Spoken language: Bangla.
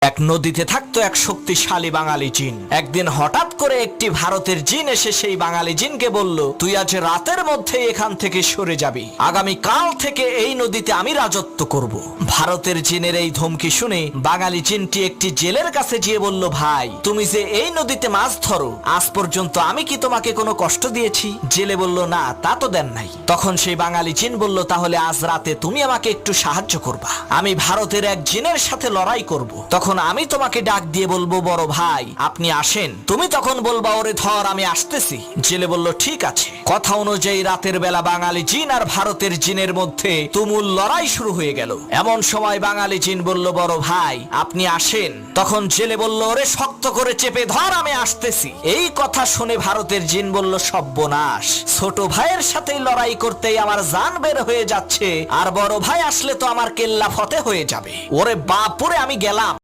এক নদীতে থাকতো এক শক্তিশালী বাঙালি জিন। একদিন হঠাৎ করে একটি ভারতের জিন এসে সেই বাঙালি জিনকে বলল, তুই আজ রাতের মধ্যে এখান থেকে সরে যাবি, আগামী কাল থেকে এই নদীতে আমি রাজত্ব করব। ভারতের জিনের এই ধমকি শুনে বাঙালি জিনটি একটি জেলের কাছে গিয়ে বলল, ভাই তুমি যে এই নদীতে মাছ ধরো, আজ পর্যন্ত আমি কি তোমাকে কোনো কষ্ট দিয়েছি? জেলে বলল, না তা তো দেন নাই। তখন সেই বাঙালি জিন বলল, তাহলে আজ রাতে তুমি আমাকে একটু সাহায্য করবা, আমি ভারতের এক জিনের সাথে লড়াই করব। তখন আমি তোমাকে ডাক দিয়ে বলবো, বড় ভাই আপনি আসেন। তুমি তখন বলবা, ওরে ধর আমি আসতেছি। জেলে বলল, ঠিক আছে। কথা অনুযায়ী রাতের বেলা বাঙালি জিন আর ভারতের জিনের মধ্যে তুমুল লড়াই শুরু হয়ে গেল। এমন সময় বাঙালি জিন বলল, বড় ভাই আপনি আসেন। তখন জেলে বলল, ওরে শক্ত করে চেপে ধর, আমি আসতেছি। এই কথা শুনে ভারতের জিন বলল, সর্বনাশ, ছোট ভাইয়ের সাথে লড়াই করতেই আমার জান বের হয়ে যাচ্ছে, আর বড় ভাই আসলে তো আমার কেল্লা ফতে হয়ে যাবে। ওরে বাপুরে, আমি গেলাম।